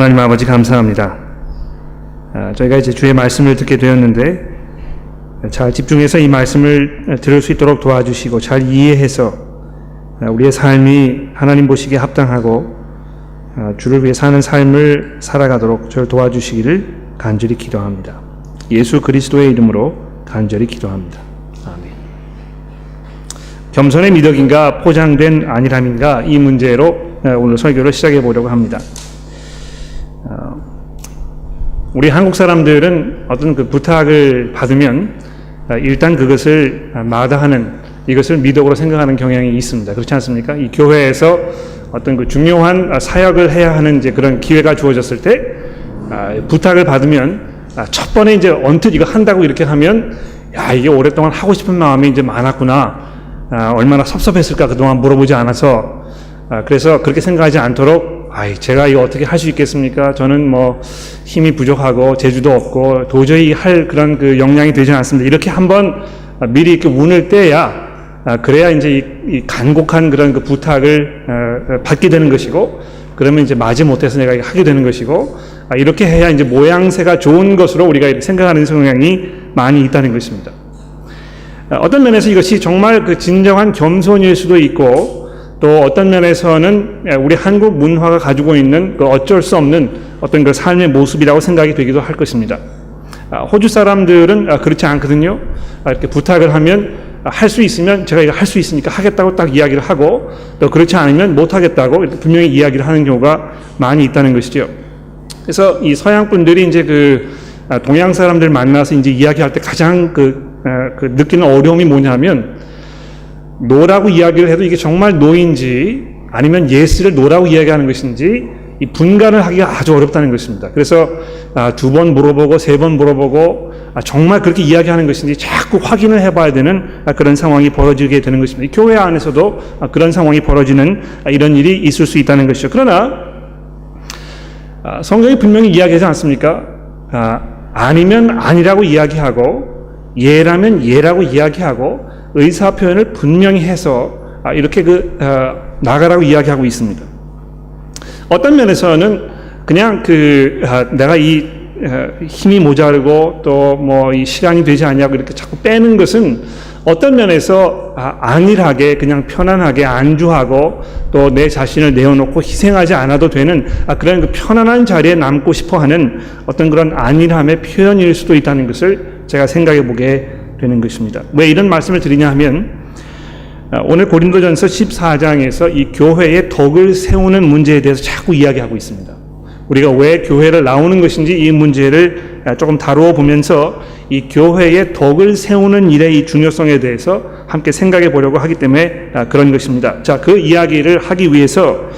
하나님 아버지 감사합니다. 저희가 이제 주의 말씀을 듣게 되었는데 잘 집중해서 이 말씀을 들을 수 있도록 도와주시고 잘 이해해서 우리의 삶이 하나님 보시기에 합당하고 주를 위해 사는 삶을 살아가도록 저를 도와주시기를 간절히 기도합니다. 예수 그리스도의 이름으로 간절히 기도합니다. 아멘. 겸손의 미덕인가 포장된 안일함인가, 이 문제로 오늘 설교를 시작해 보려고 합니다. 우리 한국 사람들은 어떤 그 부탁을 받으면 일단 그것을 마다하는, 이것을 미덕으로 생각하는 경향이 있습니다. 그렇지 않습니까? 이 교회에서 어떤 그 중요한 사역을 해야 하는 이제 그런 기회가 주어졌을 때 부탁을 받으면 첫 번에 이제 언뜻 이거 한다고 이렇게 하면, 야, 이게 오랫동안 하고 싶은 마음이 이제 많았구나. 얼마나 섭섭했을까 그동안 물어보지 않아서. 그래서 그렇게 생각하지 않도록, 제가 이거 어떻게 할 수 있겠습니까? 저는 뭐 힘이 부족하고 재주도 없고 도저히 할 그런 그 역량이 되지 않습니다. 이렇게 한번 미리 이렇게 운을 떼야, 그래야 이제 이 간곡한 그런 그 부탁을 받게 되는 것이고, 그러면 이제 마지 못해서 내가 하게 되는 것이고, 이렇게 해야 이제 모양새가 좋은 것으로 우리가 생각하는 성향이 많이 있다는 것입니다. 어떤 면에서 이것이 정말 그 진정한 겸손일 수도 있고, 또 어떤 면에서는 우리 한국 문화가 가지고 있는 그 어쩔 수 없는 어떤 그 삶의 모습이라고 생각이 되기도 할 것입니다. 호주 사람들은 그렇지 않거든요. 이렇게 부탁을 하면 할 수 있으면 제가 이거 할 수 있으니까 하겠다고 딱 이야기를 하고, 또 그렇지 않으면 못 하겠다고 분명히 이야기를 하는 경우가 많이 있다는 것이죠. 그래서 이 서양 분들이 이제 그 동양 사람들 만나서 이제 이야기할 때 가장 그 느끼는 어려움이 뭐냐면, 노라고 이야기를 해도 이게 정말 노인지 아니면 예스를 노라고 이야기하는 것인지 이 분간을 하기가 아주 어렵다는 것입니다. 그래서 2번 물어보고 3번 물어보고 정말 그렇게 이야기하는 것인지 자꾸 확인을 해봐야 되는 그런 상황이 벌어지게 되는 것입니다. 이 교회 안에서도 그런 상황이 벌어지는 이런 일이 있을 수 있다는 것이죠. 그러나 성경이 분명히 이야기하지 않습니까? 아니면 아니라고 이야기하고 예라면 예라고 이야기하고 의사 표현을 분명히 해서 이렇게 나가라고 이야기하고 있습니다. 어떤 면에서는 그냥 내가 이 힘이 모자르고 또 뭐 이 시간이 되지 않냐고 이렇게 자꾸 빼는 것은 어떤 면에서 안일하게 그냥 편안하게 안주하고 또 내 자신을 내어놓고 희생하지 않아도 되는 그런 그 편안한 자리에 남고 싶어하는 어떤 그런 안일함의 표현일 수도 있다는 것을 제가 생각해 보게 되는 것입니다. 왜 이런 말씀을 드리냐 하면, 오늘 고린도전서 14장에서 이 교회의 덕을 세우는 문제에 대해서 자꾸 이야기하고 있습니다. 우리가 왜 교회를 나오는 것인지 이 문제를 조금 다루어 보면서 이 교회의 덕을 세우는 일의 이 중요성에 대해서 함께 생각해 보려고 하기 때문에 그런 것입니다. 자, 그 이야기를 하기 위해서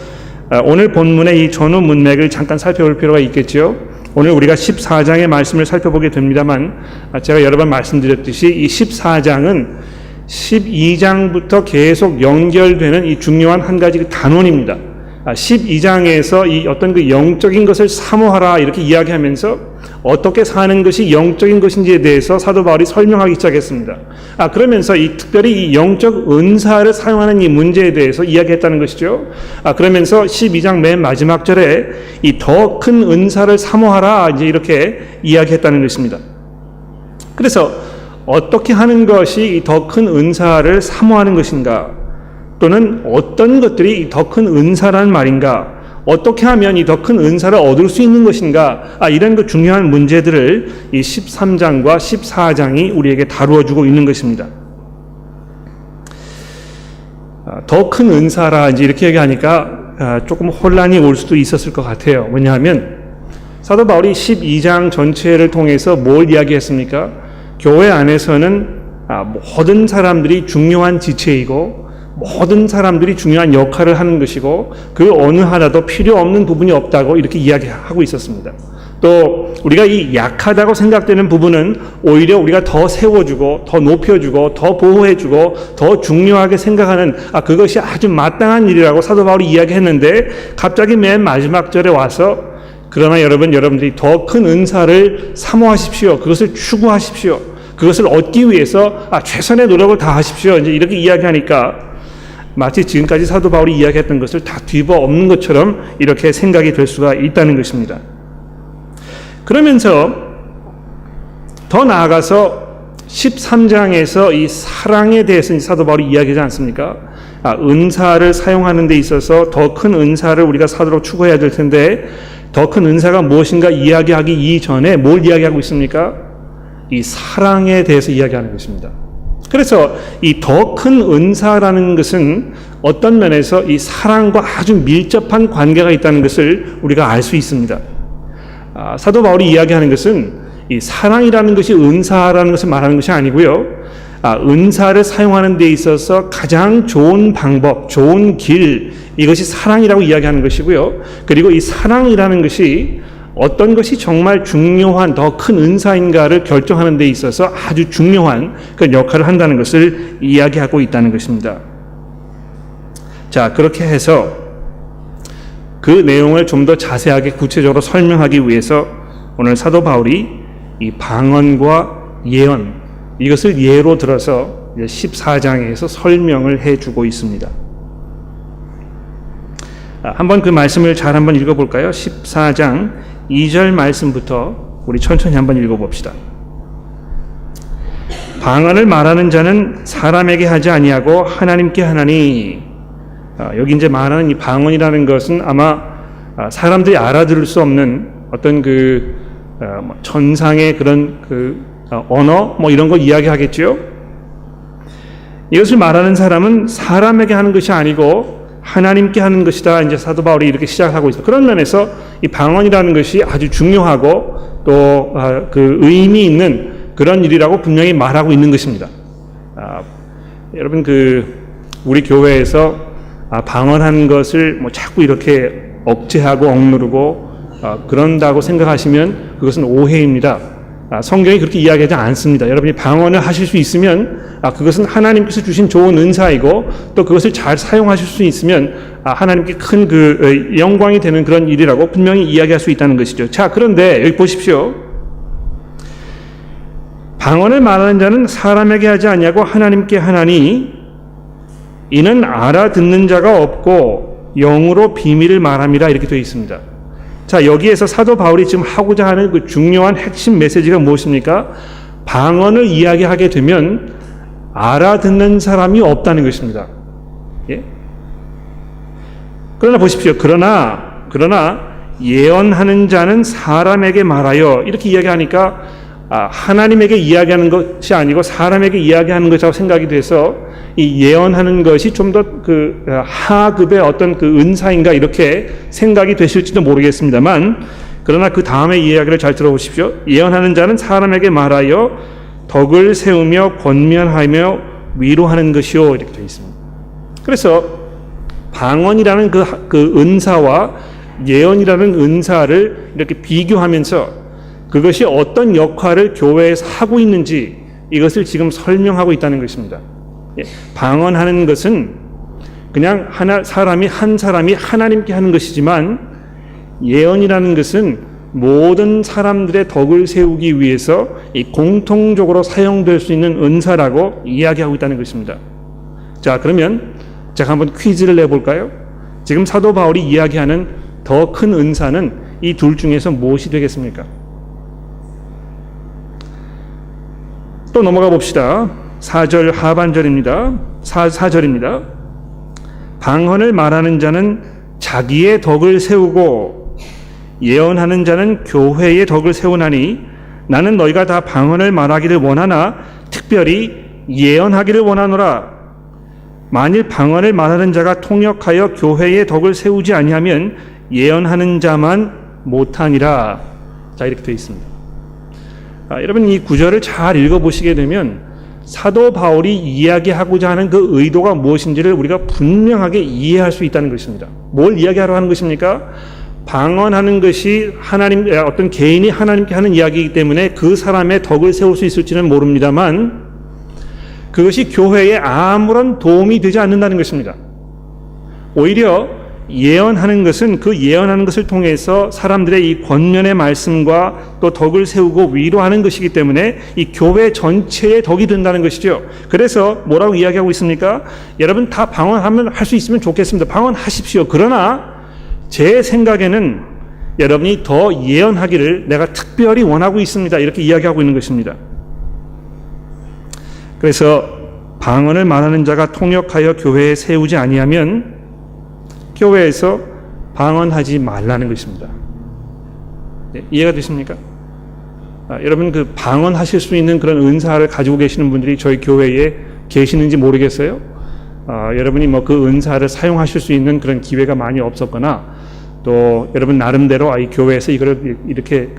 오늘 본문의 이 전후 문맥을 잠깐 살펴볼 필요가 있겠죠. 오늘 우리가 14장의 말씀을 살펴보게 됩니다만, 제가 여러 번 말씀드렸듯이 이 14장은 12장부터 계속 연결되는 이 중요한 한 가지 단원입니다. 12장에서 이 어떤 그 영적인 것을 사모하라 이렇게 이야기하면서 어떻게 사는 것이 영적인 것인지에 대해서 사도 바울이 설명하기 시작했습니다. 그러면서 특별히 이 영적 은사를 사용하는 이 문제에 대해서 이야기했다는 것이죠. 그러면서 12장 맨 마지막 절에 이 더 큰 은사를 사모하라 이제 이렇게 이야기했다는 것입니다. 그래서 어떻게 하는 것이 더 큰 은사를 사모하는 것인가? 또는 어떤 것들이 더 큰 은사라는 말인가? 어떻게 하면 이 더 큰 은사를 얻을 수 있는 것인가? 이런 그 중요한 문제들을 이 13장과 14장이 우리에게 다루어주고 있는 것입니다. 더 큰 은사라 이제 이렇게 얘기하니까 조금 혼란이 올 수도 있었을 것 같아요. 왜냐하면 사도 바울이 12장 전체를 통해서 뭘 이야기했습니까? 교회 안에서는 모든 사람들이 중요한 지체이고 모든 사람들이 중요한 역할을 하는 것이고 그 어느 하나도 필요 없는 부분이 없다고 이렇게 이야기하고 있었습니다. 또 우리가 이 약하다고 생각되는 부분은 오히려 우리가 더 세워주고 더 높여주고 더 보호해주고 더 중요하게 생각하는 그것이 아주 마땅한 일이라고 사도 바울이 이야기했는데, 갑자기 맨 마지막 절에 와서 그러나 여러분들이 더 큰 은사를 사모하십시오. 그것을 추구하십시오. 그것을 얻기 위해서 최선의 노력을 다하십시오. 이제 이렇게 이야기하니까 마치 지금까지 사도 바울이 이야기했던 것을 다 뒤집어 엎는 것처럼 이렇게 생각이 될 수가 있다는 것입니다. 그러면서 더 나아가서 13장에서 이 사랑에 대해서 사도 바울이 이야기하지 않습니까? 은사를 사용하는 데 있어서 더 큰 은사를 우리가 사도록 추구해야 될 텐데, 더 큰 은사가 무엇인가 이야기하기 이전에 뭘 이야기하고 있습니까? 이 사랑에 대해서 이야기하는 것입니다. 그래서 이 더 큰 은사라는 것은 어떤 면에서 이 사랑과 아주 밀접한 관계가 있다는 것을 우리가 알 수 있습니다. 사도 바울이 이야기하는 것은 이 사랑이라는 것이 은사라는 것을 말하는 것이 아니고요. 은사를 사용하는 데 있어서 가장 좋은 방법, 좋은 길, 이것이 사랑이라고 이야기하는 것이고요. 그리고 이 사랑이라는 것이 어떤 것이 정말 중요한 더 큰 은사인가를 결정하는 데 있어서 아주 중요한 그 역할을 한다는 것을 이야기하고 있다는 것입니다. 자, 그렇게 해서 그 내용을 좀 더 자세하게 구체적으로 설명하기 위해서 오늘 사도 바울이 이 방언과 예언, 이것을 예로 들어서 14장에서 설명을 해주고 있습니다. 한번 그 말씀을 잘 한번 읽어볼까요? 14장 2절 말씀부터 우리 천천히 한번 읽어봅시다. 방언을 말하는 자는 사람에게 하지 아니하고 하나님께 하나니. 여기 이제 말하는 이 방언이라는 것은 아마 사람들이 알아들을 수 없는 어떤 천상의 그런 언어 이런 걸 이야기하겠죠. 이것을 말하는 사람은 사람에게 하는 것이 아니고 하나님께 하는 것이다. 이제 사도 바울이 이렇게 시작하고 있어요. 그런 면에서 이 방언이라는 것이 아주 중요하고 또 그 의미 있는 그런 일이라고 분명히 말하고 있는 것입니다. 여러분 우리 교회에서 방언하는 것을 자꾸 이렇게 억제하고 억누르고 그런다고 생각하시면 그것은 오해입니다. 성경이 그렇게 이야기하지 않습니다. 여러분이 방언을 하실 수 있으면 그것은 하나님께서 주신 좋은 은사이고 또 그것을 잘 사용하실 수 있으면 하나님께 큰 영광이 되는 그런 일이라고 분명히 이야기할 수 있다는 것이죠. 자, 그런데 여기 보십시오. 방언을 말하는 자는 사람에게 하지 아니하고 하나님께 하나니 이는 알아듣는 자가 없고 영으로 비밀을 말함이라 이렇게 되어 있습니다. 자, 여기에서 사도 바울이 지금 하고자 하는 그 중요한 핵심 메시지가 무엇입니까? 방언을 이야기하게 되면 알아듣는 사람이 없다는 것입니다. 예? 그러나 보십시오. 그러나 예언하는 자는 사람에게 말하여 이렇게 이야기하니까 하나님에게 이야기하는 것이 아니고 사람에게 이야기하는 것이라고 생각이 돼서 이 예언하는 것이 좀 더 하급의 어떤 은사인가 이렇게 생각이 되실지도 모르겠습니다만, 그러나 그 다음에 이야기를 잘 들어보십시오. 예언하는 자는 사람에게 말하여 덕을 세우며 권면하며 위로하는 것이요 이렇게 되어 있습니다. 그래서 방언이라는 그 은사와 예언이라는 은사를 이렇게 비교하면서 그것이 어떤 역할을 교회에서 하고 있는지 이것을 지금 설명하고 있다는 것입니다. 방언하는 것은 그냥 한 사람이 하나님께 하는 것이지만, 예언이라는 것은 모든 사람들의 덕을 세우기 위해서 공통적으로 사용될 수 있는 은사라고 이야기하고 있다는 것입니다. 자, 그러면 제가 한번 퀴즈를 내볼까요? 지금 사도 바울이 이야기하는 더 큰 은사는 이 둘 중에서 무엇이 되겠습니까? 또 넘어가 봅시다. 4절 하반절입니다. 4절입니다. 방언을 말하는 자는 자기의 덕을 세우고 예언하는 자는 교회의 덕을 세우나니 나는 너희가 다 방언을 말하기를 원하나 특별히 예언하기를 원하노라. 만일 방언을 말하는 자가 통역하여 교회의 덕을 세우지 아니하면 예언하는 자만 못하니라. 자, 이렇게 되어 있습니다. 여러분, 이 구절을 잘 읽어보시게 되면 사도 바울이 이야기하고자 하는 그 의도가 무엇인지를 우리가 분명하게 이해할 수 있다는 것입니다. 뭘 이야기하러 하는 것입니까? 방언하는 것이 어떤 개인이 하나님께 하는 이야기이기 때문에 그 사람의 덕을 세울 수 있을지는 모릅니다만 그것이 교회에 아무런 도움이 되지 않는다는 것입니다. 오히려 예언하는 것은 그 예언하는 것을 통해서 사람들의 이 권면의 말씀과 또 덕을 세우고 위로하는 것이기 때문에 이 교회 전체의 덕이 된다는 것이죠. 그래서 뭐라고 이야기하고 있습니까? 여러분 다 방언하면 할 수 있으면 좋겠습니다. 방언하십시오. 그러나 제 생각에는 여러분이 더 예언하기를 내가 특별히 원하고 있습니다. 이렇게 이야기하고 있는 것입니다. 그래서 방언을 말하는 자가 통역하여 교회에 세우지 아니하면 교회에서 방언하지 말라는 것입니다. 네, 이해가 되십니까? 여러분 그 방언하실 수 있는 그런 은사를 가지고 계시는 분들이 저희 교회에 계시는지 모르겠어요. 여러분이 뭐 그 은사를 사용하실 수 있는 그런 기회가 많이 없었거나 또 여러분 나름대로 이 교회에서 이걸 이렇게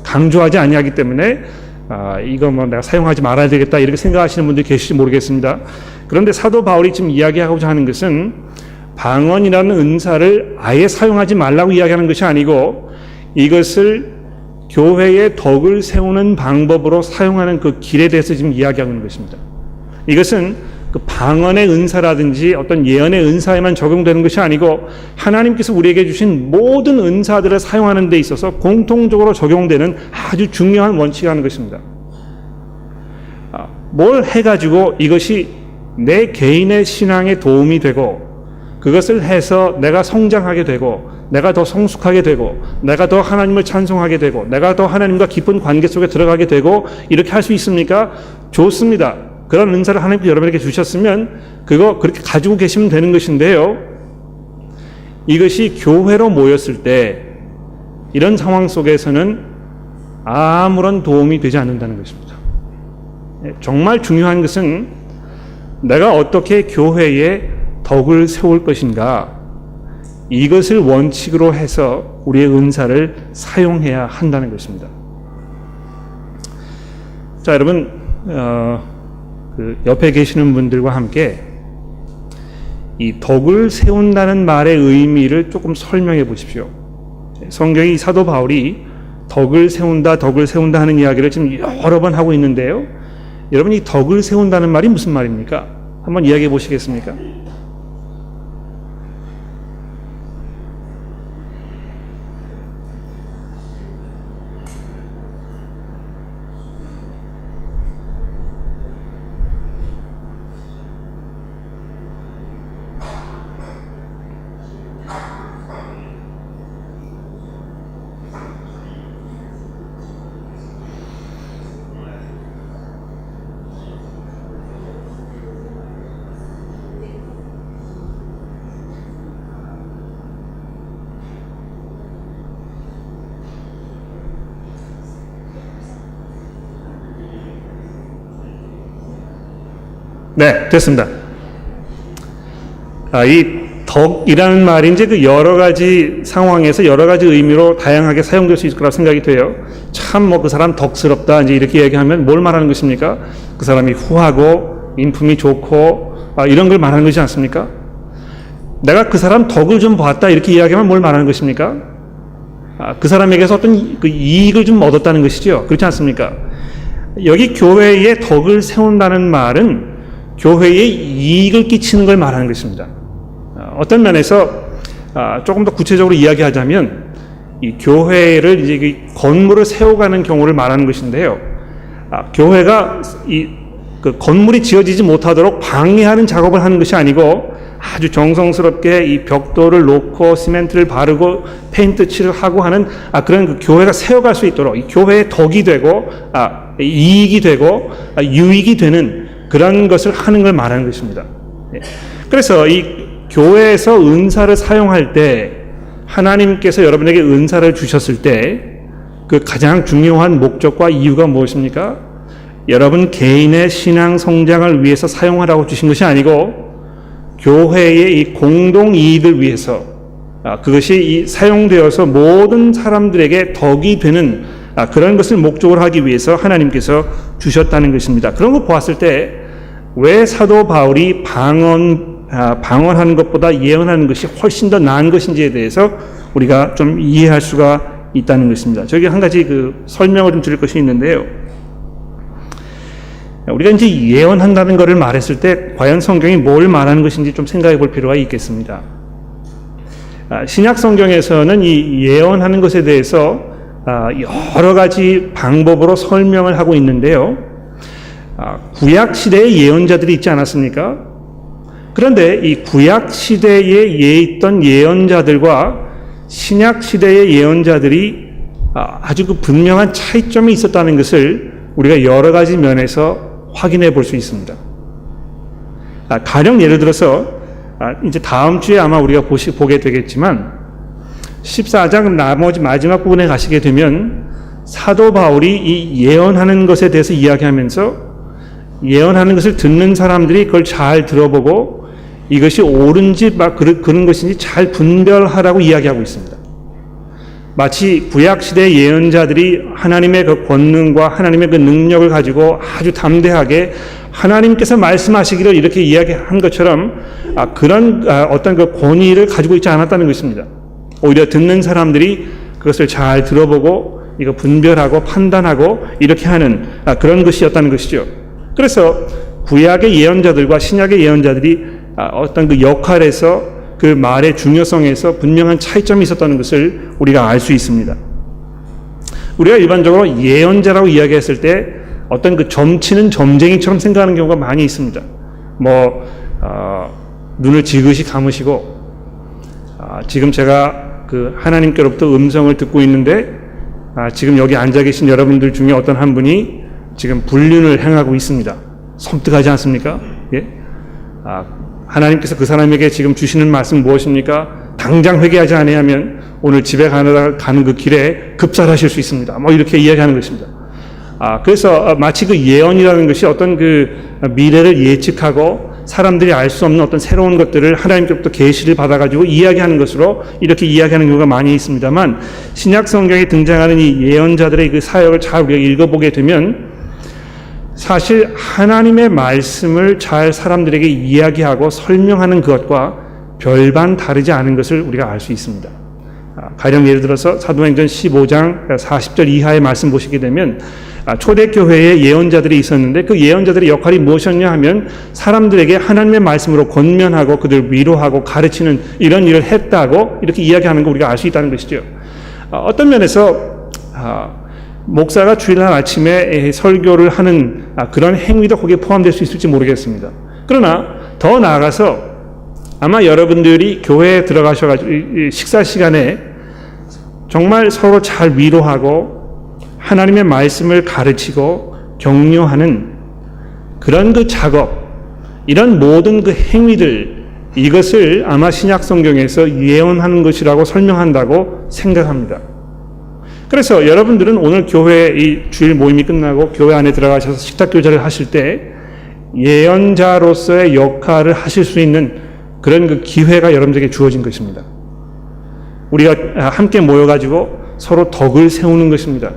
강조하지 아니하기 때문에 이거 뭐 내가 사용하지 말아야 되겠다 이렇게 생각하시는 분들이 계실지 모르겠습니다. 그런데 사도 바울이 지금 이야기하고자 하는 것은 방언이라는 은사를 아예 사용하지 말라고 이야기하는 것이 아니고 이것을 교회의 덕을 세우는 방법으로 사용하는 그 길에 대해서 지금 이야기하고 있는 것입니다. 이것은 그 방언의 은사라든지 어떤 예언의 은사에만 적용되는 것이 아니고 하나님께서 우리에게 주신 모든 은사들을 사용하는 데 있어서 공통적으로 적용되는 아주 중요한 원칙이라는 것입니다. 뭘 해가지고 이것이 내 개인의 신앙에 도움이 되고 그것을 해서 내가 성장하게 되고 내가 더 성숙하게 되고 내가 더 하나님을 찬송하게 되고 내가 더 하나님과 깊은 관계 속에 들어가게 되고 이렇게 할 수 있습니까? 좋습니다. 그런 은사를 하나님께서 여러분에게 주셨으면 그거 그렇게 가지고 계시면 되는 것인데요. 이것이 교회로 모였을 때 이런 상황 속에서는 아무런 도움이 되지 않는다는 것입니다. 정말 중요한 것은 내가 어떻게 교회에 덕을 세울 것인가 이것을 원칙으로 해서 우리의 은사를 사용해야 한다는 것입니다. 자, 여러분 그 옆에 계시는 분들과 함께 이 덕을 세운다는 말의 의미를 조금 설명해 보십시오. 성경이 사도 바울이 덕을 세운다 하는 이야기를 지금 여러 번 하고 있는데요. 여러분 이 덕을 세운다는 말이 무슨 말입니까? 한번 이야기해 보시겠습니까? 네, 됐습니다. 이 덕이라는 말이 이제 그 여러 가지 상황에서 여러 가지 의미로 다양하게 사용될 수 있을 거라고 생각이 돼요. 참 뭐 그 사람 덕스럽다 이제 이렇게 얘기하면 뭘 말하는 것입니까? 그 사람이 후하고 인품이 좋고 이런 걸 말하는 것이지 않습니까? 내가 그 사람 덕을 좀 봤다 이렇게 이야기하면 뭘 말하는 것입니까? 그 사람에게서 어떤 그 이익을 좀 얻었다는 것이죠. 그렇지 않습니까? 여기 교회에 덕을 세운다는 말은 교회에 이익을 끼치는 걸 말하는 것입니다. 어떤 면에서 조금 더 구체적으로 이야기하자면 이 교회를 이제 건물을 세워가는 경우를 말하는 것인데요. 교회가 그 건물이 지어지지 못하도록 방해하는 작업을 하는 것이 아니고 아주 정성스럽게 이 벽돌을 놓고 시멘트를 바르고 페인트 칠을 하고 하는 그런 그 교회가 세워갈 수 있도록 이 교회의 덕이 되고 이익이 되고 유익이 되는 그런 것을 하는 걸 말하는 것입니다. 그래서 이 교회에서 은사를 사용할 때 하나님께서 여러분에게 은사를 주셨을 때 그 가장 중요한 목적과 이유가 무엇입니까? 여러분 개인의 신앙 성장을 위해서 사용하라고 주신 것이 아니고 교회의 이 공동 이익을 위해서 그것이 사용되어서 모든 사람들에게 덕이 되는 그런 것을 목적으로 하기 위해서 하나님께서 주셨다는 것입니다. 그런 거 보았을 때 왜 사도 바울이 방언하는 것보다 예언하는 것이 훨씬 더 나은 것인지에 대해서 우리가 좀 이해할 수가 있다는 것입니다. 저기 한 가지 그 설명을 좀 드릴 것이 있는데요. 우리가 이제 예언한다는 것을 말했을 때 과연 성경이 뭘 말하는 것인지 좀 생각해 볼 필요가 있겠습니다. 신약 성경에서는 이 예언하는 것에 대해서 여러 가지 방법으로 설명을 하고 있는데요. 구약 시대의 예언자들이 있지 않았습니까? 그런데 이 구약 시대에 있던 예언자들과 신약 시대의 예언자들이 아주 그 분명한 차이점이 있었다는 것을 우리가 여러 가지 면에서 확인해 볼 수 있습니다. 가령 예를 들어서 이제 다음 주에 아마 우리가 보게 되겠지만 14장 나머지 마지막 부분에 가시게 되면 사도 바울이 이 예언하는 것에 대해서 이야기하면서 예언하는 것을 듣는 사람들이 그걸 잘 들어보고 이것이 옳은지 그런 것인지 잘 분별하라고 이야기하고 있습니다. 마치 구약시대의 예언자들이 하나님의 그 권능과 하나님의 그 능력을 가지고 아주 담대하게 하나님께서 말씀하시기를 이렇게 이야기한 것처럼 그런 어떤 그 권위를 가지고 있지 않았다는 것입니다. 오히려 듣는 사람들이 그것을 잘 들어보고 이거 분별하고 판단하고 이렇게 하는 그런 것이었다는 것이죠. 그래서 구약의 예언자들과 신약의 예언자들이 어떤 그 역할에서 그 말의 중요성에서 분명한 차이점이 있었다는 것을 우리가 알 수 있습니다. 우리가 일반적으로 예언자라고 이야기했을 때 어떤 그 점치는 점쟁이처럼 생각하는 경우가 많이 있습니다. 눈을 지그시 감으시고 지금 제가 그 하나님께로부터 음성을 듣고 있는데 지금 여기 앉아 계신 여러분들 중에 어떤 한 분이 지금 불륜을 행하고 있습니다. 섬뜩하지 않습니까? 예? 하나님께서 그 사람에게 지금 주시는 말씀 무엇입니까? 당장 회개하지 아니하면 오늘 집에 가는 그 길에 급살하실 수 있습니다. 이렇게 이야기하는 것입니다. 그래서 마치 그 예언이라는 것이 어떤 그 미래를 예측하고 사람들이 알 수 없는 어떤 새로운 것들을 하나님께로부터 계시를 받아가지고 이야기하는 것으로 이렇게 이야기하는 경우가 많이 있습니다만 신약 성경에 등장하는 이 예언자들의 그 사역을 잘 우리가 읽어보게 되면 사실 하나님의 말씀을 잘 사람들에게 이야기하고 설명하는 것과 별반 다르지 않은 것을 우리가 알 수 있습니다. 가령 예를 들어서 사도행전 15장 40절 이하의 말씀 보시게 되면 초대교회에 예언자들이 있었는데 그 예언자들의 역할이 무엇이었냐 하면 사람들에게 하나님의 말씀으로 권면하고 그들 위로하고 가르치는 이런 일을 했다고 이렇게 이야기하는 거 우리가 알 수 있다는 것이죠. 어떤 면에서 목사가 주일날 아침에 설교를 하는 그런 행위도 거기에 포함될 수 있을지 모르겠습니다. 그러나 더 나아가서 아마 여러분들이 교회에 들어가셔가지고 식사 시간에 정말 서로 잘 위로하고 하나님의 말씀을 가르치고 격려하는 그런 그 작업, 이런 모든 그 행위들, 이것을 아마 신약 성경에서 예언하는 것이라고 설명한다고 생각합니다. 그래서 여러분들은 오늘 교회 이 주일 모임이 끝나고 교회 안에 들어가셔서 식탁 교제를 하실 때 예언자로서의 역할을 하실 수 있는 그런 그 기회가 여러분들에게 주어진 것입니다. 우리가 함께 모여가지고 서로 덕을 세우는 것입니다.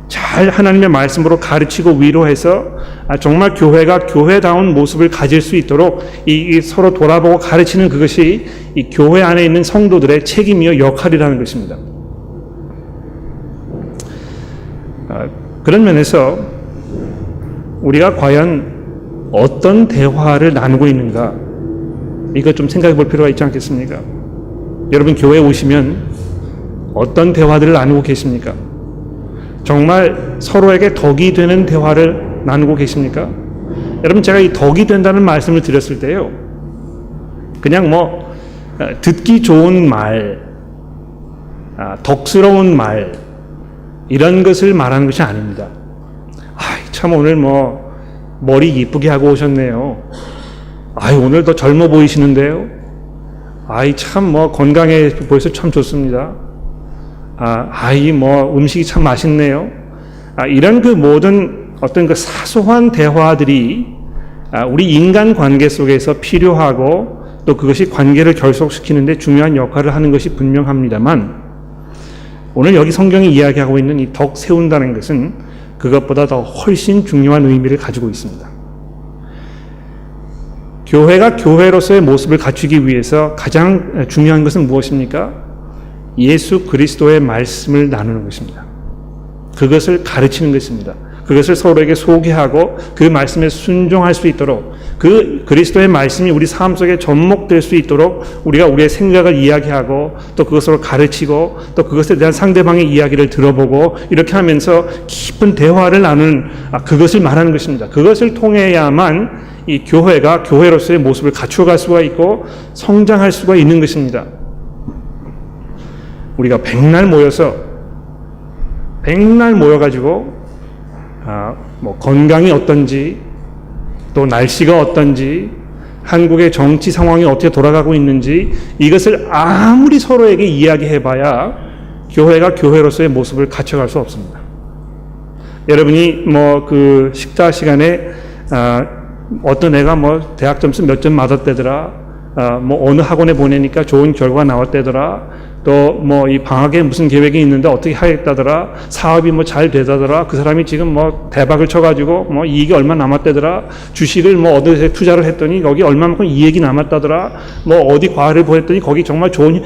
잘 하나님의 말씀으로 가르치고 위로해서 정말 교회가 교회다운 모습을 가질 수 있도록 이 서로 돌아보고 가르치는 그것이 이 교회 안에 있는 성도들의 책임이요 역할이라는 것입니다. 그런 면에서 우리가 과연 어떤 대화를 나누고 있는가, 이거 좀 생각해 볼 필요가 있지 않겠습니까? 여러분 교회에 오시면 어떤 대화들을 나누고 계십니까? 정말 서로에게 덕이 되는 대화를 나누고 계십니까? 여러분 제가 이 덕이 된다는 말씀을 드렸을 때요, 그냥 듣기 좋은 말, 덕스러운 말, 이런 것을 말하는 것이 아닙니다. 참 오늘 머리 이쁘게 하고 오셨네요. 오늘 더 젊어 보이시는데요. 참 건강해 보여서 참 좋습니다. 음식이 참 맛있네요. 이런 그 모든 어떤 그 사소한 대화들이 우리 인간 관계 속에서 필요하고 또 그것이 관계를 결속시키는데 중요한 역할을 하는 것이 분명합니다만, 오늘 여기 성경이 이야기하고 있는 이 덕 세운다는 것은 그것보다 더 훨씬 중요한 의미를 가지고 있습니다. 교회가 교회로서의 모습을 갖추기 위해서 가장 중요한 것은 무엇입니까? 예수 그리스도의 말씀을 나누는 것입니다. 그것을 가르치는 것입니다. 그것을 서로에게 소개하고 그 말씀에 순종할 수 있도록 그 그리스도의 말씀이 우리 삶 속에 접목될 수 있도록 우리가 우리의 생각을 이야기하고 또 그것을 가르치고 또 그것에 대한 상대방의 이야기를 들어보고 이렇게 하면서 깊은 대화를 나누는 그것을 말하는 것입니다. 그것을 통해야만 이 교회가 교회로서의 모습을 갖추어갈 수가 있고 성장할 수가 있는 것입니다. 우리가 백날 모여가지고 뭐 건강이 어떤지 또 날씨가 어떤지 한국의 정치 상황이 어떻게 돌아가고 있는지 이것을 아무리 서로에게 이야기해봐야 교회가 교회로서의 모습을 갖춰갈 수 없습니다. 여러분이 뭐 그 식사 시간에 어떤 애가 뭐 대학 점수 몇 점 맞았대더라, 뭐 어느 학원에 보내니까 좋은 결과가 나왔대더라, 또 뭐 이 방학에 무슨 계획이 있는데 어떻게 하겠다더라, 사업이 뭐 잘 되다더라, 그 사람이 지금 뭐 대박을 쳐가지고 뭐 이익이 얼마 남았대더라, 주식을 뭐 어디에 투자를 했더니 거기 얼마만큼 이익이 남았다더라, 뭐 어디 과외를 보냈더니 거기 정말 좋은,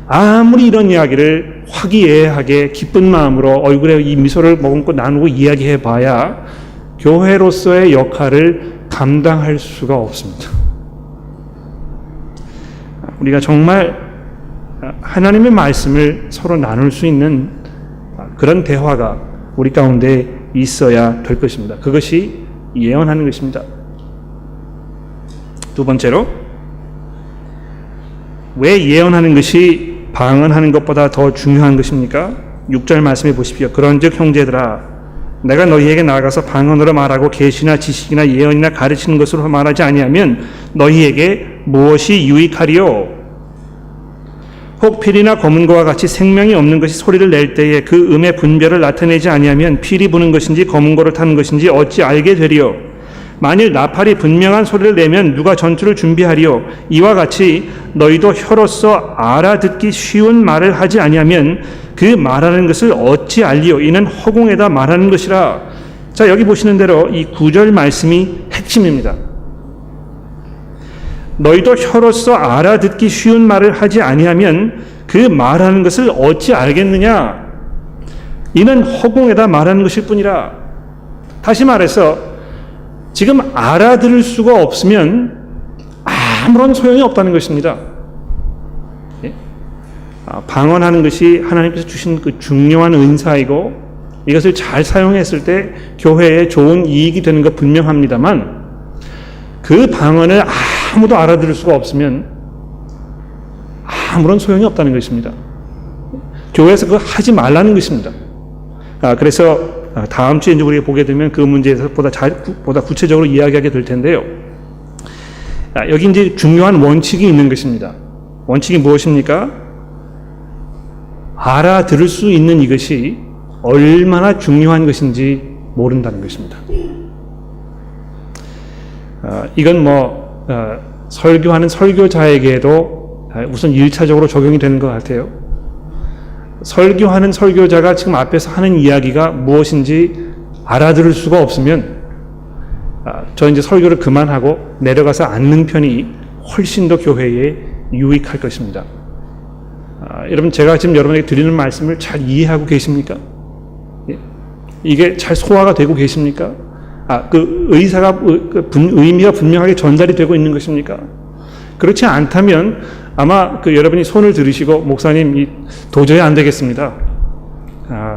아무리 이런 이야기를 화기애애하게 기쁜 마음으로 얼굴에 이 미소를 머금고 나누고 이야기해 봐야 교회로서의 역할을 감당할 수가 없습니다. 우리가 정말 하나님의 말씀을 서로 나눌 수 있는 그런 대화가 우리 가운데 있어야 될 것입니다. 그것이 예언하는 것입니다. 두 번째로, 왜 예언하는 것이 방언하는 것보다 더 중요한 것입니까? 6절 말씀해 보십시오. 그런즉 형제들아, 내가 너희에게 나아가서 방언으로 말하고 계시나 지식이나 예언이나 가르치는 것으로 말하지 아니하면 너희에게 무엇이 유익하리요? 혹 필이나 검은 거와 같이 생명이 없는 것이 소리를 낼 때에 그 음의 분별을 나타내지 아니하면 필이 부는 것인지 검은 거를 타는 것인지 어찌 알게 되리요? 만일 나팔이 분명한 소리를 내면 누가 전투를 준비하리요? 이와 같이 너희도 혀로서 알아듣기 쉬운 말을 하지 아니하면 그 말하는 것을 어찌 알리요? 이는 허공에다 말하는 것이라. 자, 여기 보시는 대로 이 9절 말씀이 핵심입니다. 너희도 혀로서 알아듣기 쉬운 말을 하지 아니하면 그 말하는 것을 어찌 알겠느냐? 이는 허공에다 말하는 것일 뿐이라. 다시 말해서 지금 알아들을 수가 없으면 아무런 소용이 없다는 것입니다. 방언하는 것이 하나님께서 주신 그 중요한 은사이고 이것을 잘 사용했을 때 교회에 좋은 이익이 되는 것 분명합니다만, 그 방언을 아무도 알아들을 수가 없으면 아무런 소용이 없다는 것입니다. 교회에서 그거 하지 말라는 것입니다. 그래서 다음 주에 이제 우리가 보게 되면 그 문제에 대해서 보다 구체적으로 이야기하게 될 텐데요. 여기 이제 중요한 원칙이 있는 것입니다. 원칙이 무엇입니까? 알아들을 수 있는 이것이 얼마나 중요한 것인지 모른다는 것입니다. 이건 뭐 설교하는 설교자에게도 우선 1차적으로 적용이 되는 것 같아요. 설교하는 설교자가 지금 앞에서 하는 이야기가 무엇인지 알아들을 수가 없으면 저 이제 설교를 그만하고 내려가서 앉는 편이 훨씬 더 교회에 유익할 것입니다. 여러분, 제가 지금 여러분에게 드리는 말씀을 잘 이해하고 계십니까? 이게 잘 소화가 되고 계십니까? 그 의미가 분명하게 전달이 되고 있는 것입니까? 그렇지 않다면 아마 여러분이 손을 들으시고, 목사님, 도저히 안 되겠습니다.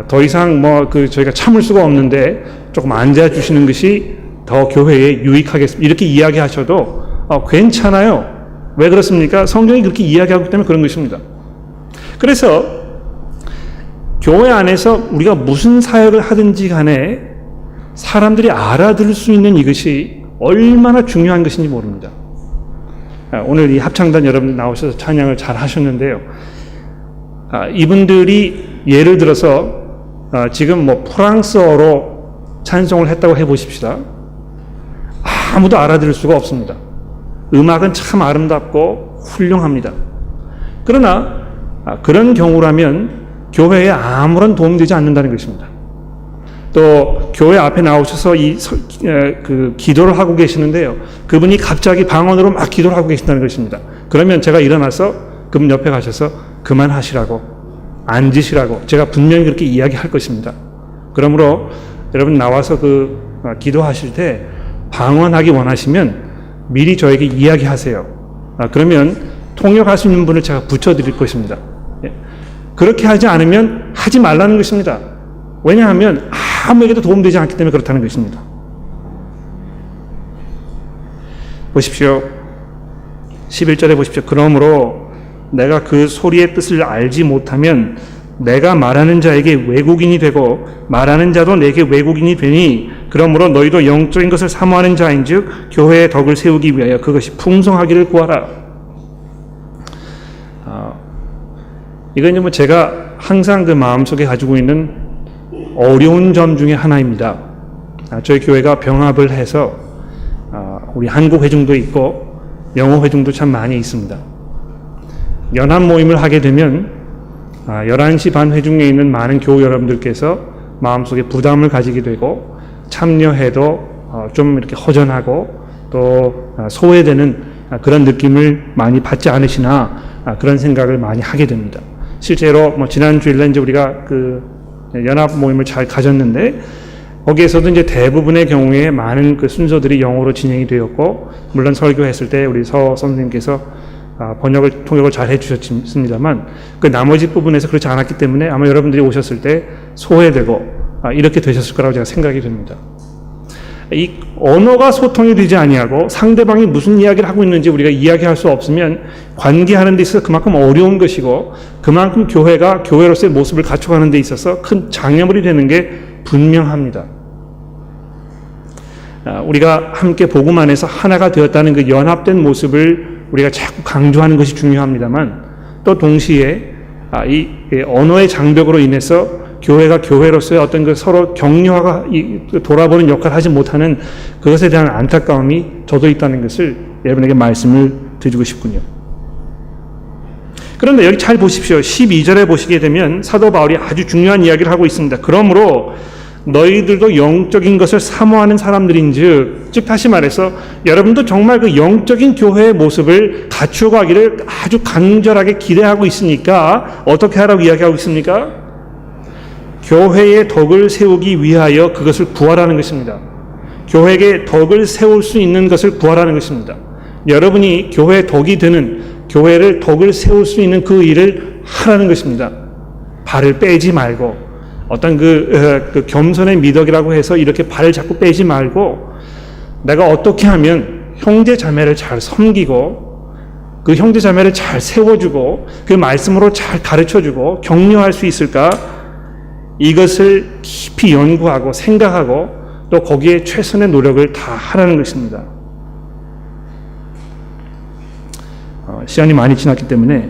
더 이상 저희가 참을 수가 없는데 조금 앉아주시는 것이 더 교회에 유익하겠습니다. 이렇게 이야기하셔도 괜찮아요. 왜 그렇습니까? 성경이 그렇게 이야기하기 때문에 그런 것입니다. 그래서 교회 안에서 우리가 무슨 사역을 하든지 간에 사람들이 알아들을 수 있는 이것이 얼마나 중요한 것인지 모릅니다. 오늘 이 합창단 여러분들 나오셔서 찬양을 잘 하셨는데요. 이분들이 예를 들어서 지금 프랑스어로 찬송을 했다고 해보십시다. 아무도 알아들을 수가 없습니다. 음악은 참 아름답고 훌륭합니다. 그러나 그런 경우라면 교회에 아무런 도움이 되지 않는다는 것입니다. 또 교회 앞에 나오셔서 기도를 하고 계시는데요. 그분이 갑자기 방언으로 막 기도를 하고 계신다는 것입니다. 그러면 제가 일어나서 그분 옆에 가셔서 그만하시라고, 앉으시라고 제가 분명히 그렇게 이야기할 것입니다. 그러므로 여러분 나와서 기도하실 때 방언하기 원하시면 미리 저에게 이야기하세요. 그러면 통역할 수 있는 분을 제가 붙여드릴 것입니다. 그렇게 하지 않으면 하지 말라는 것입니다. 왜냐하면 아무에게도 도움되지 않기 때문에 그렇다는 것입니다. 보십시오. 11절에 보십시오. 그러므로 내가 그 소리의 뜻을 알지 못하면 내가 말하는 자에게 왜곡인이 되고 말하는 자도 내게 왜곡인이 되니 그러므로 너희도 영적인 것을 사모하는 자인즉 교회의 덕을 세우기 위하여 그것이 풍성하기를 구하라. 이건 뭐 제가 항상 그 마음속에 가지고 있는 어려운 점 중에 하나입니다. 저희 교회가 병합을 해서 우리 한국 회중도 있고 영어 회중도 참 많이 있습니다. 연합 모임을 하게 되면 11시 반 회중에 있는 많은 교우 여러분들께서 마음속에 부담을 가지게 되고 참여해도 좀 이렇게 허전하고 또 소외되는 그런 느낌을 많이 받지 않으시나 그런 생각을 많이 하게 됩니다. 실제로 뭐 지난 주일날 이제 우리가 그 연합 모임을 잘 가졌는데 거기에서도 이제 대부분의 경우에 많은 그 순서들이 영어로 진행이 되었고 물론 설교했을 때 우리 서 선생님께서 통역을 잘 해주셨습니다만 그 나머지 부분에서 그렇지 않았기 때문에 아마 여러분들이 오셨을 때 소외되고 이렇게 되셨을 거라고 제가 생각이 됩니다. 이 언어가 소통이 되지 아니하고 상대방이 무슨 이야기를 하고 있는지 우리가 이야기할 수 없으면 관계하는 데 있어서 그만큼 어려운 것이고 그만큼 교회가 교회로서의 모습을 갖춰가는 데 있어서 큰 장애물이 되는 게 분명합니다. 우리가 함께 복음 안에서 하나가 되었다는 그 연합된 모습을 우리가 자꾸 강조하는 것이 중요합니다만 또 동시에 이 언어의 장벽으로 인해서 교회가 교회로서의 어떤 그 서로 격려가 돌아보는 역할을 하지 못하는 그것에 대한 안타까움이 저도 있다는 것을 여러분에게 말씀을 드리고 싶군요. 그런데 여기 잘 보십시오. 12절에 보시게 되면 사도 바울이 아주 중요한 이야기를 하고 있습니다. 그러므로 너희들도 영적인 것을 사모하는 사람들인즉, 즉 다시 말해서 여러분도 정말 그 영적인 교회의 모습을 갖추어 가기를 아주 간절하게 기대하고 있으니까 어떻게 하라고 이야기하고 있습니까? 교회의 덕을 세우기 위하여 그것을 구하라는 것입니다. 교회에게 덕을 세울 수 있는 것을 구하라는 것입니다. 여러분이 교회의 덕이 되는, 교회를 덕을 세울 수 있는 그 일을 하라는 것입니다. 발을 빼지 말고 어떤 그 겸손의 미덕이라고 해서 이렇게 발을 자꾸 빼지 말고 내가 어떻게 하면 형제 자매를 잘 섬기고 그 형제 자매를 잘 세워주고 그 말씀으로 잘 가르쳐주고 격려할 수 있을까? 이것을 깊이 연구하고 생각하고 또 거기에 최선의 노력을 다 하라는 것입니다. 시간이 많이 지났기 때문에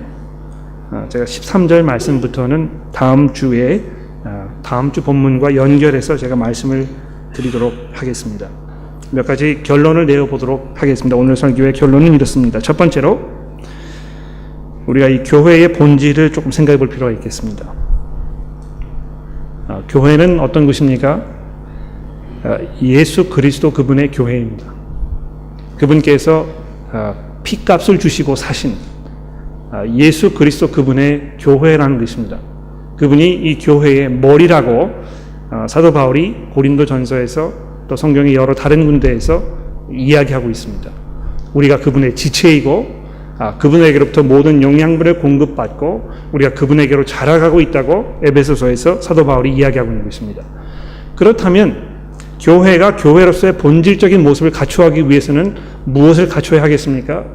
제가 13절 말씀부터는 다음 주 본문과 연결해서 제가 말씀을 드리도록 하겠습니다. 몇 가지 결론을 내어보도록 하겠습니다. 오늘 설교의 결론은 이렇습니다. 첫 번째로 우리가 이 교회의 본질을 조금 생각해 볼 필요가 있겠습니다. 교회는 어떤 것입니까? 예수 그리스도 그분의 교회입니다. 그분께서 피값을 주시고 사신 예수 그리스도 그분의 교회라는 것입니다. 그분이 이 교회의 머리라고 사도 바울이 고린도 전서에서 또 성경의 여러 다른 군데에서 이야기하고 있습니다. 우리가 그분의 지체이고 그분에게로부터 모든 영양분을 공급받고 우리가 그분에게로 자라가고 있다고 에베소서에서 사도 바울이 이야기하고 있는 것입니다. 그렇다면 교회가 교회로서의 본질적인 모습을 갖추기 위해서는 무엇을 갖춰야 하겠습니까?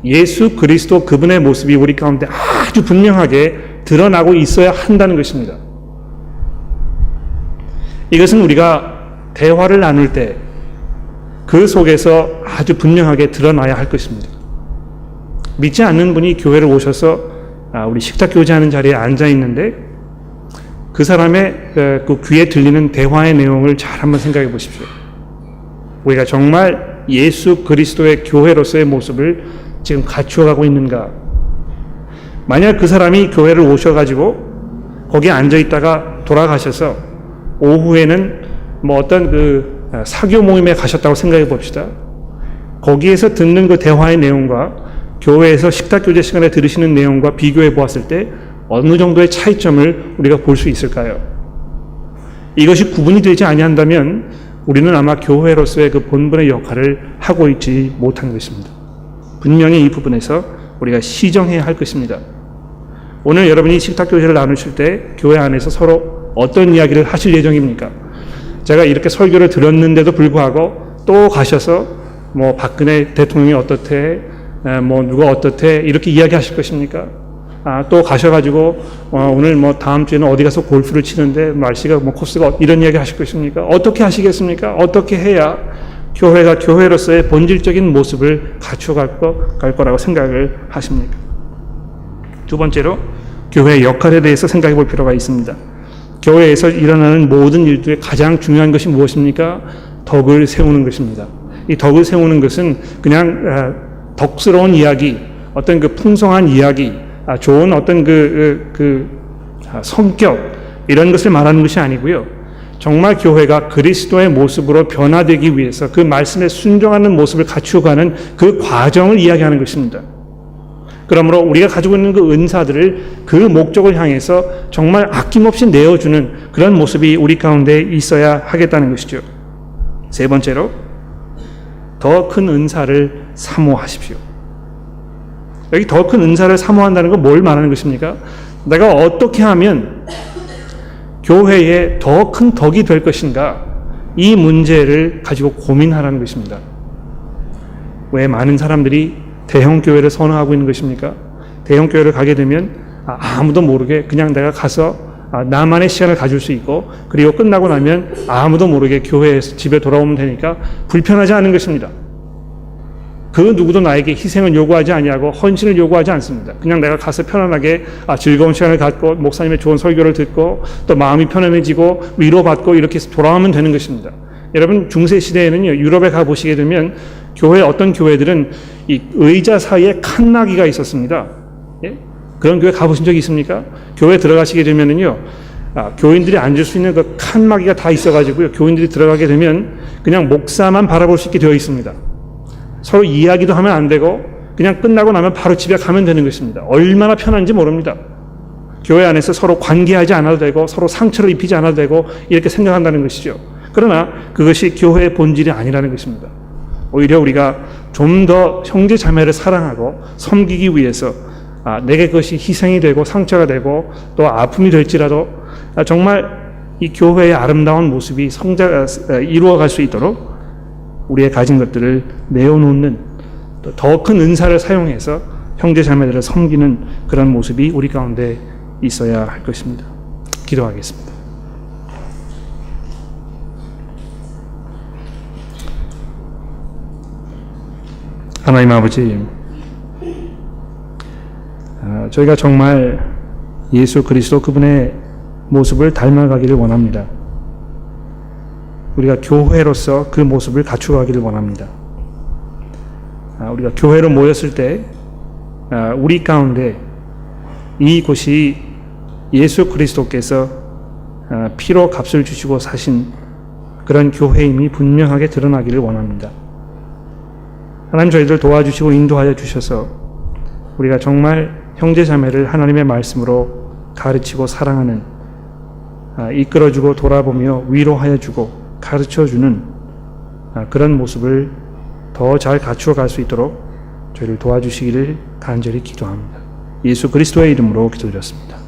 예수 그리스도 그분의 모습이 우리 가운데 아주 분명하게 드러나고 있어야 한다는 것입니다. 이것은 우리가 대화를 나눌 때 그 속에서 아주 분명하게 드러나야 할 것입니다. 믿지 않는 분이 교회를 오셔서 우리 식탁 교제하는 자리에 앉아 있는데 그 사람의 그 귀에 들리는 대화의 내용을 잘 한번 생각해 보십시오. 우리가 정말 예수 그리스도의 교회로서의 모습을 지금 갖추어가고 있는가? 만약 그 사람이 교회를 오셔가지고 거기에 앉아 있다가 돌아가셔서 오후에는 뭐 어떤 그 사교 모임에 가셨다고 생각해 봅시다. 거기에서 듣는 그 대화의 내용과 교회에서 식탁 교제 시간에 들으시는 내용과 비교해 보았을 때 어느 정도의 차이점을 우리가 볼 수 있을까요? 이것이 구분이 되지 아니한다면 우리는 아마 교회로서의 그 본분의 역할을 하고 있지 못한 것입니다. 분명히 이 부분에서 우리가 시정해야 할 것입니다. 오늘 여러분이 식탁교제를 나누실 때 교회 안에서 서로 어떤 이야기를 하실 예정입니까? 제가 이렇게 설교를 들었는데도 불구하고 또 가셔서 뭐 박근혜 대통령이 어떻대, 뭐 누가 어떻대 이렇게 이야기하실 것입니까? 또 가셔가지고 오늘 뭐 다음 주에는 어디 가서 골프를 치는데 날씨가 뭐 코스가 이런 이야기 하실 것입니까? 어떻게 하시겠습니까? 어떻게 해야 교회가 교회로서의 본질적인 모습을 갖춰갈 거라고 생각을 하십니까? 두 번째로 교회의 역할에 대해서 생각해 볼 필요가 있습니다. 교회에서 일어나는 모든 일들의 가장 중요한 것이 무엇입니까? 덕을 세우는 것입니다. 이 덕을 세우는 것은 그냥 덕스러운 이야기, 어떤 그 풍성한 이야기, 좋은 어떤 성격 이런 것을 말하는 것이 아니고요. 정말 교회가 그리스도의 모습으로 변화되기 위해서 그 말씀에 순종하는 모습을 갖추어가는 그 과정을 이야기하는 것입니다. 그러므로 우리가 가지고 있는 그 은사들을 그 목적을 향해서 정말 아낌없이 내어주는 그런 모습이 우리 가운데 있어야 하겠다는 것이죠. 세 번째로 더 큰 은사를 사모하십시오. 여기 더 큰 은사를 사모한다는 건 뭘 말하는 것입니까? 내가 어떻게 하면 교회에 더 큰 덕이 될 것인가? 이 문제를 가지고 고민하라는 것입니다. 왜 많은 사람들이 대형교회를 선호하고 있는 것입니까? 대형교회를 가게 되면 아무도 모르게 그냥 내가 가서 나만의 시간을 가질 수 있고 그리고 끝나고 나면 아무도 모르게 교회에서 집에 돌아오면 되니까 불편하지 않은 것입니다. 그 누구도 나에게 희생을 요구하지 아니하고 헌신을 요구하지 않습니다. 그냥 내가 가서 편안하게 즐거운 시간을 갖고 목사님의 좋은 설교를 듣고 또 마음이 편안해지고 위로받고 이렇게 돌아오면 되는 것입니다. 여러분 중세 시대에는요, 유럽에 가 보시게 되면 어떤 교회들은 이 의자 사이에 칸막이가 있었습니다. 예? 그런 교회 가보신 적 있습니까? 교회 들어가시게 되면은요, 교인들이 앉을 수 있는 그 칸막이가 다 있어가지고요, 교인들이 들어가게 되면 그냥 목사만 바라볼 수 있게 되어 있습니다. 서로 이야기도 하면 안 되고 그냥 끝나고 나면 바로 집에 가면 되는 것입니다. 얼마나 편한지 모릅니다. 교회 안에서 서로 관계하지 않아도 되고 서로 상처를 입히지 않아도 되고 이렇게 생각한다는 것이죠. 그러나 그것이 교회의 본질이 아니라는 것입니다. 오히려 우리가 좀 더 형제 자매를 사랑하고 섬기기 위해서 내게 그것이 희생이 되고 상처가 되고 또 아픔이 될지라도 정말 이 교회의 아름다운 모습이 이루어갈 수 있도록 우리의 가진 것들을 내어놓는 더 큰 은사를 사용해서 형제 자매들을 섬기는 그런 모습이 우리 가운데 있어야 할 것입니다. 기도하겠습니다. 하나님 아버지, 저희가 정말 예수 그리스도 그분의 모습을 닮아가기를 원합니다. 우리가 교회로서 그 모습을 갖추어가기를 원합니다. 우리가 교회로 모였을 때 우리 가운데 이곳이 예수 그리스도께서 피로 값을 주시고 사신 그런 교회임이 분명하게 드러나기를 원합니다. 하나님 저희들 도와주시고 인도하여 주셔서 우리가 정말 형제자매를 하나님의 말씀으로 가르치고 사랑하는, 이끌어주고 돌아보며 위로하여 주고 가르쳐주는 그런 모습을 더 잘 갖추어 갈 수 있도록 저희를 도와주시기를 간절히 기도합니다. 예수 그리스도의 이름으로 기도드렸습니다.